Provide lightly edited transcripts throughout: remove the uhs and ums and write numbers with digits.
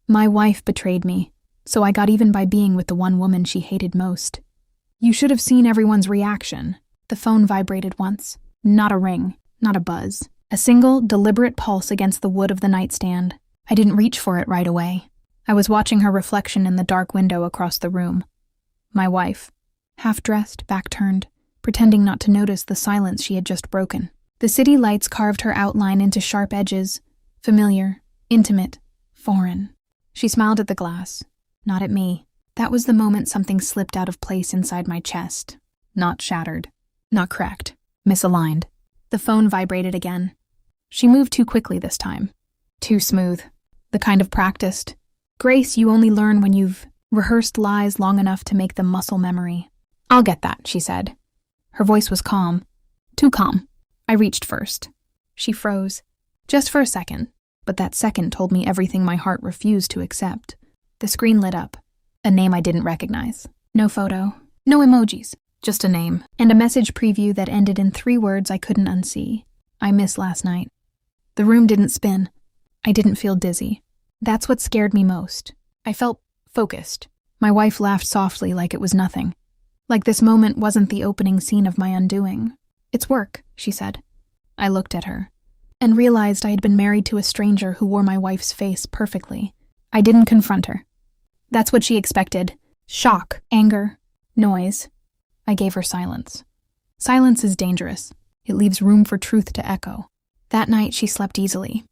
My wife betrayed me, so I got even by being with the one woman she hated most. You should have seen everyone's reaction. The phone vibrated once. Not a ring, not a buzz. A single, deliberate pulse against the wood of the nightstand. I didn't reach for it right away. I was watching her reflection in the dark window across the room. My wife, half-dressed, back-turned, pretending not to notice the silence she had just broken. The city lights carved her outline into sharp edges, familiar, intimate, foreign. She smiled at the glass, not at me. That was the moment something slipped out of place inside my chest. Not shattered, not cracked, misaligned. The phone vibrated again. She moved too quickly this time. Too smooth. The kind of practiced grace you only learn when you've rehearsed lies long enough to make them muscle memory. "I'll get that," she said. Her voice was calm. Too calm. I reached first. She froze. Just for a second, but that second told me everything my heart refused to accept. The screen lit up. A name I didn't recognize. No photo. No emojis. Just a name. And a message preview that ended in 3 words I couldn't unsee. I missed last night. The room didn't spin. I didn't feel dizzy. That's what scared me most. I felt focused. My wife laughed softly like it was nothing. Like this moment wasn't the opening scene of my undoing. "It's work," she said. I looked at her and realized I had been married to a stranger who wore my wife's face perfectly. I didn't confront her. That's what she expected. Shock, anger, noise. I gave her silence. Silence is dangerous. It leaves room for truth to echo. That night she slept easily,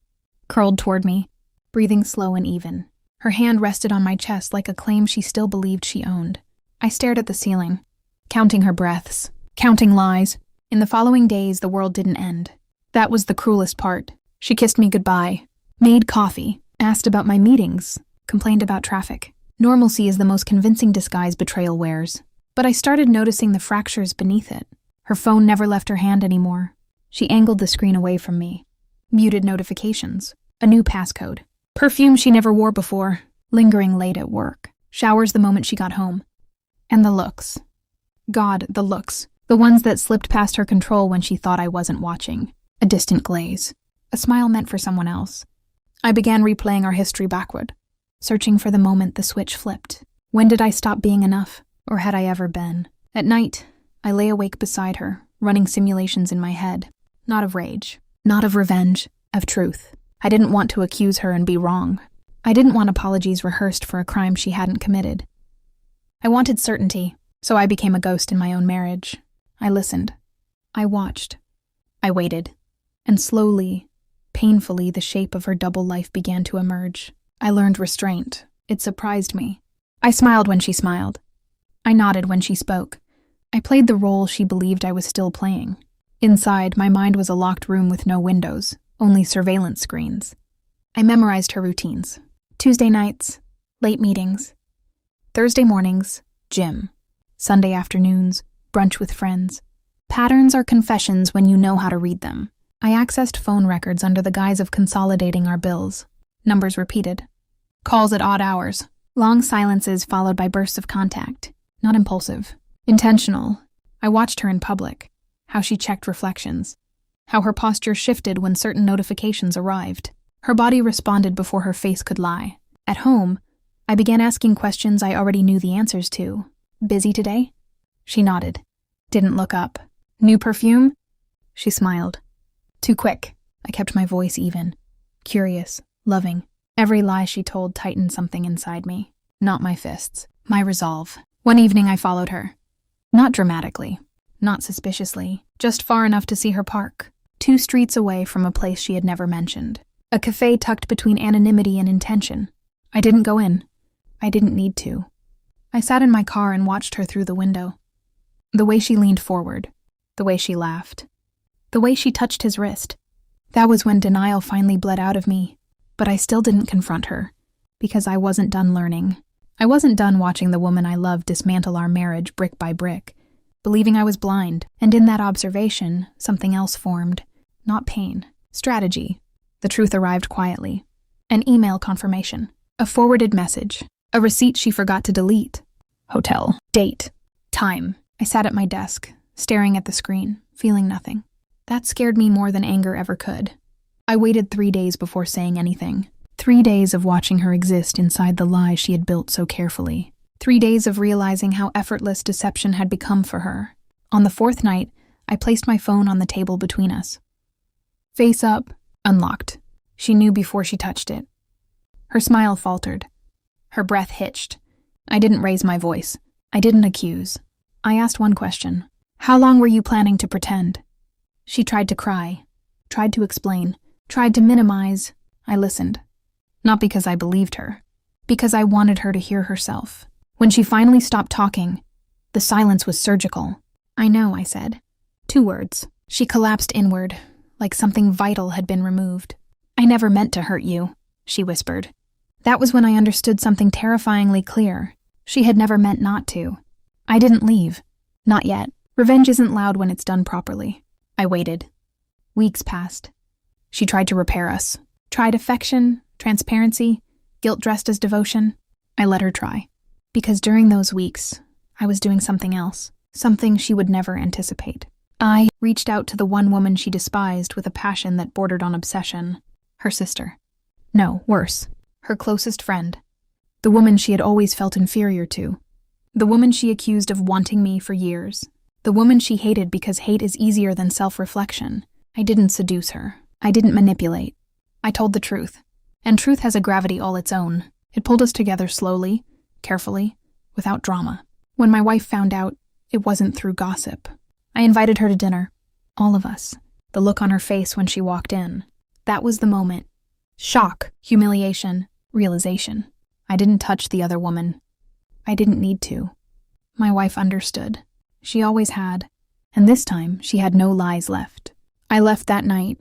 curled toward me, breathing slow and even. Her hand rested on my chest like a claim she still believed she owned. I stared at the ceiling, counting her breaths, counting lies. In the following days, the world didn't end. That was the cruelest part. She kissed me goodbye, made coffee, asked about my meetings, complained about traffic. Normalcy is the most convincing disguise betrayal wears. But I started noticing the fractures beneath it. Her phone never left her hand anymore. She angled the screen away from me. Muted notifications. A new passcode. Perfume she never wore before. Lingering late at work. Showers the moment she got home. And the looks. God, the looks. The ones that slipped past her control when she thought I wasn't watching. A distant glaze. A smile meant for someone else. I began replaying our history backward, searching for the moment the switch flipped. When did I stop being enough? Or had I ever been? At night, I lay awake beside her, running simulations in my head. Not of rage. Not of revenge. Of truth. I didn't want to accuse her and be wrong. I didn't want apologies rehearsed for a crime she hadn't committed. I wanted certainty, so I became a ghost in my own marriage. I listened. I watched. I waited. And slowly, painfully, the shape of her double life began to emerge. I learned restraint. It surprised me. I smiled when she smiled. I nodded when she spoke. I played the role she believed I was still playing. Inside, my mind was a locked room with no windows, only surveillance screens. I memorized her routines. Tuesday nights, late meetings. Thursday mornings, gym. Sunday afternoons, brunch with friends. Patterns are confessions when you know how to read them. I accessed phone records under the guise of consolidating our bills. Numbers repeated. Calls at odd hours. Long silences followed by bursts of contact. Not impulsive. Intentional. I watched her in public. How she checked reflections. How her posture shifted when certain notifications arrived. Her body responded before her face could lie. At home, I began asking questions I already knew the answers to. Busy today? She nodded. Didn't look up. New perfume? She smiled. Too quick. I kept my voice even. Curious. Loving. Every lie she told tightened something inside me. Not my fists. My resolve. One evening I followed her. Not dramatically. Not suspiciously. Just far enough to see her park. 2 streets away from a place she had never mentioned. A cafe tucked between anonymity and intention. I didn't go in. I didn't need to. I sat in my car and watched her through the window. The way she leaned forward. The way she laughed. The way she touched his wrist. That was when denial finally bled out of me. But I still didn't confront her. Because I wasn't done learning. I wasn't done watching the woman I loved dismantle our marriage brick by brick. Believing I was blind. And in that observation, something else formed. Not pain. Strategy. The truth arrived quietly. An email confirmation. A forwarded message. A receipt she forgot to delete. Hotel. Date. Time. I sat at my desk, staring at the screen, feeling nothing. That scared me more than anger ever could. I waited 3 days before saying anything. 3 days of watching her exist inside the lie she had built so carefully. 3 days of realizing how effortless deception had become for her. On the 4th night, I placed my phone on the table between us. Face up, unlocked. She knew before she touched it. Her smile faltered. Her breath hitched. I didn't raise my voice. I didn't accuse. I asked one question. How long were you planning to pretend? She tried to cry, tried to explain, tried to minimize. I listened. Not because I believed her, because I wanted her to hear herself. When she finally stopped talking, the silence was surgical. I know, I said. 2 words. She collapsed inward, like something vital had been removed. I never meant to hurt you, she whispered. That was when I understood something terrifyingly clear. She had never meant not to. I didn't leave. Not yet. Revenge isn't loud when it's done properly. I waited. Weeks passed. She tried to repair us. Tried affection, transparency, guilt dressed as devotion. I let her try. Because during those weeks, I was doing something else. Something she would never anticipate. I reached out to the one woman she despised with a passion that bordered on obsession. Her sister. No, worse. Her closest friend. The woman she had always felt inferior to. The woman she accused of wanting me for years. The woman she hated because hate is easier than self-reflection. I didn't seduce her. I didn't manipulate. I told the truth. And truth has a gravity all its own. It pulled us together slowly, carefully, without drama. When my wife found out, it wasn't through gossip. I invited her to dinner. All of us. The look on her face when she walked in. That was the moment. Shock, humiliation, realization. I didn't touch the other woman. I didn't need to. My wife understood. She always had. And this time, she had no lies left. I left that night.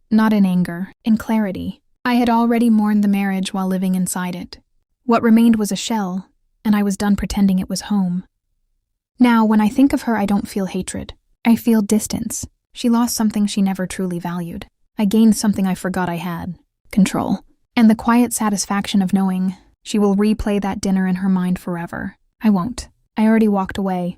Not in anger, in clarity. I had already mourned the marriage while living inside it. What remained was a shell, and I was done pretending it was home. Now, when I think of her, I don't feel hatred. I feel distance. She lost something she never truly valued. I gained something I forgot I had. Control. And the quiet satisfaction of knowing she will replay that dinner in her mind forever. I won't. I already walked away.